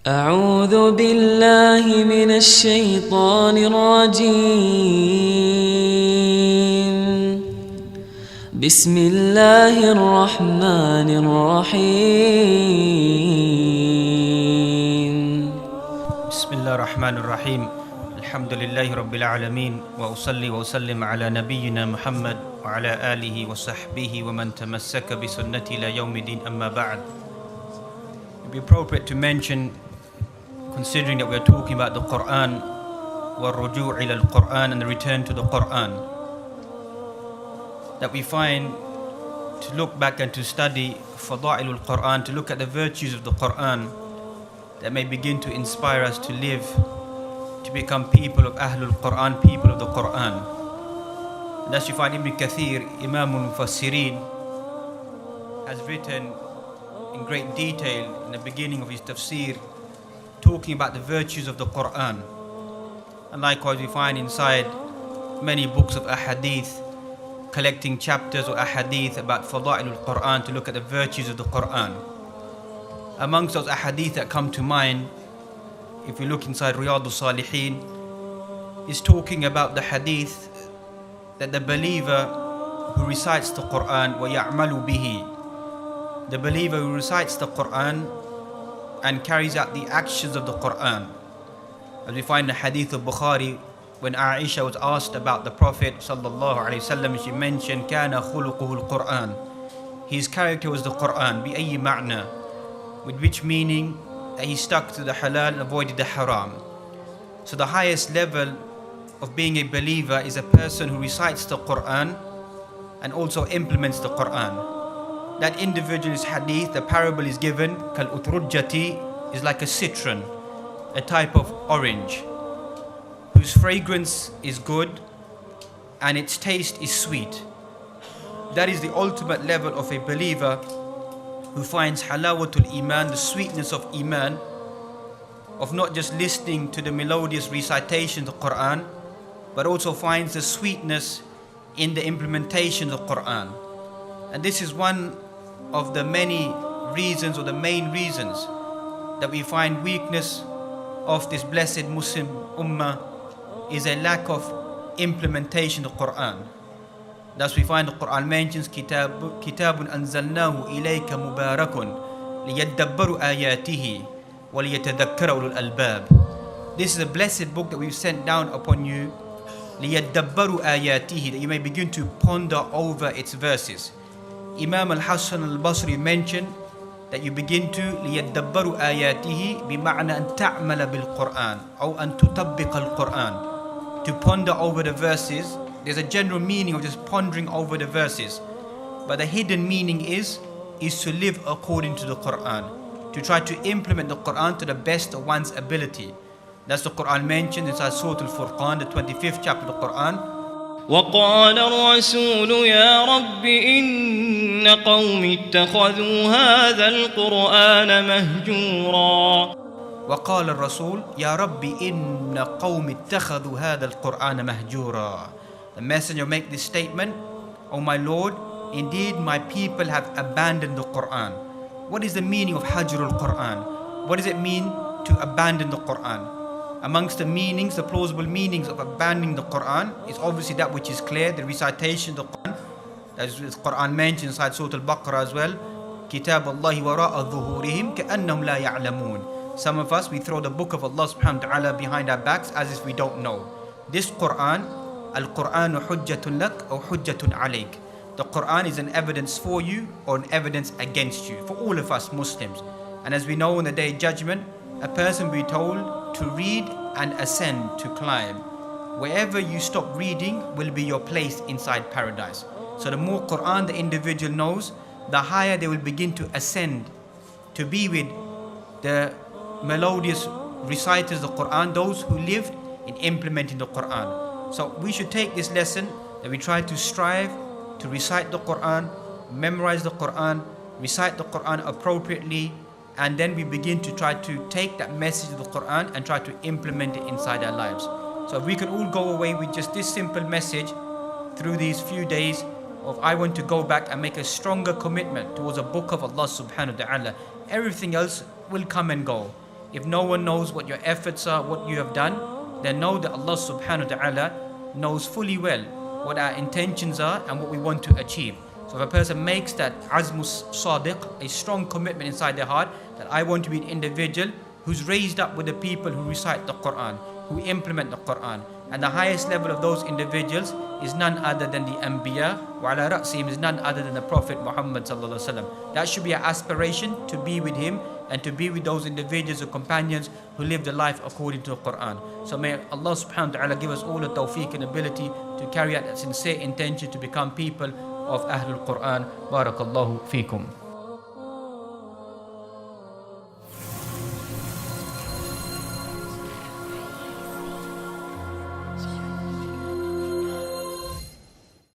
أعوذ بالله من الشيطان الرجيم. بسم الله الرحمن الرحيم. بسم الله الرحمن الرحيم. الحمد لله رب العالمين وأصلي وأسلم على نبينا محمد وعلى آله وصحبه ومن تمسك بسنته إلى يوم الدين أما بعد. It would be appropriate to mention, considering that we are talking about the Quran, والرجوع إلى القرآن, and the return to the Quran, that we find to look back and to study فضائل القرآن, to look at the virtues of the Quran that may begin to inspire us to live, to become people of Ahlul Quran, people of the Quran. And as you find Ibn Kathir, Imam al-Mufassirin, has written in great detail in the beginning of his tafsir, talking about the virtues of the Quran. And likewise we find inside many books of ahadith, collecting chapters or ahadith about Fada'il al-Quran, to look at the virtues of the Quran. Amongst those ahadith that come to mind, if we look inside Riyadh al-Salihin, is talking about the hadith that the believer who recites the Quran, وَيَعْمَلُ بِهِ, the believer who recites the Quran and carries out the actions of the Quran. As we find the hadith of Bukhari, when Aisha was asked about the Prophet sallallahu alaihi wasallam, she mentioned, كَانَ خُلُقُهُ الْقُرْآنِ, his character was the Quran. بِأَيِّ مَعْنَى, with which meaning that he stuck to the halal and avoided the haram. So the highest level of being a believer is a person who recites the Quran and also implements the Quran. That individual's hadith, the parable is given, kal-utrujjati, is like a citron, a type of orange, whose fragrance is good and its taste is sweet. That is the ultimate level of a believer who finds halawatul iman, the sweetness of iman, of not just listening to the melodious recitation of the Quran, but also finds the sweetness in the implementation of the Quran. And this is one of the many reasons, or the main reasons, that we find weakness of this blessed Muslim ummah is a lack of implementation of the Quran. Thus we find the Quran mentions kitabun anzalnahu ilayka mubarakun liyadabbaru ayatihi wa liyatadhakkara ulul albab. This is a blessed book that we've sent down upon you, liyadabbaru ayatihi, that you may begin to ponder over its verses. Imam al-Hasan al-Basri mentioned that you begin to liyadabbaru ayatihi bima'na an ta'mala bil-Quran or an tutabbiqa al-Quran, to ponder over the verses. There's a general meaning of just pondering over the verses, but the hidden meaning is to live according to the Quran, to try to implement the Quran to the best of one's ability. That's the Quran mentioned inside Surah Al-Furqan, the 25th chapter of the Quran. وقال الرسول يا رب إن قوم اتخذوا هذا القرآن مهجورا. وقال الرسول يا رب إن قوم اتخذوا هذا القرآن مهجورا. The messenger make this statement, O my Lord, indeed my people have abandoned the Quran. What is the meaning of Hajrul Quran? What does it mean to abandon the Quran? Amongst the meanings, the plausible meanings of abandoning the Quran is obviously that which is clear, the recitation of the Quran. As the Quran mentions inside Surah Al-Baqarah as well, Kitab Allahi wara'a dhuhurihim ka'annahum la ya'lamun. Some of us, we throw the book of Allah subhanahu wa ta'ala behind our backs as if we don't know. This Quran, Al-Qur'anu hujjatun lak or hujjatun alayk. The Quran is an evidence for you or an evidence against you, for all of us Muslims. And as we know, on the Day of Judgment, a person will be told to read and ascend, to climb. Wherever you stop reading will be your place inside paradise. So the more Quran the individual knows, the higher they will begin to ascend, to be with the melodious reciters of the Quran, those who lived in implementing the Quran. So we should take this lesson, that we try to strive to recite the Quran, memorize the Quran, recite the Quran appropriately, and then we begin to try to take that message of the Quran and try to implement it inside our lives. So if we can all go away with just this simple message through these few days of I want to go back and make a stronger commitment towards the book of Allah subhanahu wa ta'ala, everything else will come and go. If no one knows what your efforts are, what you have done, then know that Allah subhanahu wa ta'ala knows fully well what our intentions are and what we want to achieve. So if a person makes that azmus sadiq, a strong commitment inside their heart, that I want to be an individual who's raised up with the people who recite the Quran, who implement the Quran. And the highest level of those individuals is none other than the Anbiya, wa ala ra'sihim is none other than the Prophet Muhammad sallallahu alaihi wasallam. That should be our aspiration, to be with him and to be with those individuals or companions who live the life according to the Quran. So may Allah subhanahu wa ta'ala give us all the tawfiq and ability to carry out that sincere intention to become people of Ahlul Quran. Barakallahu feekum.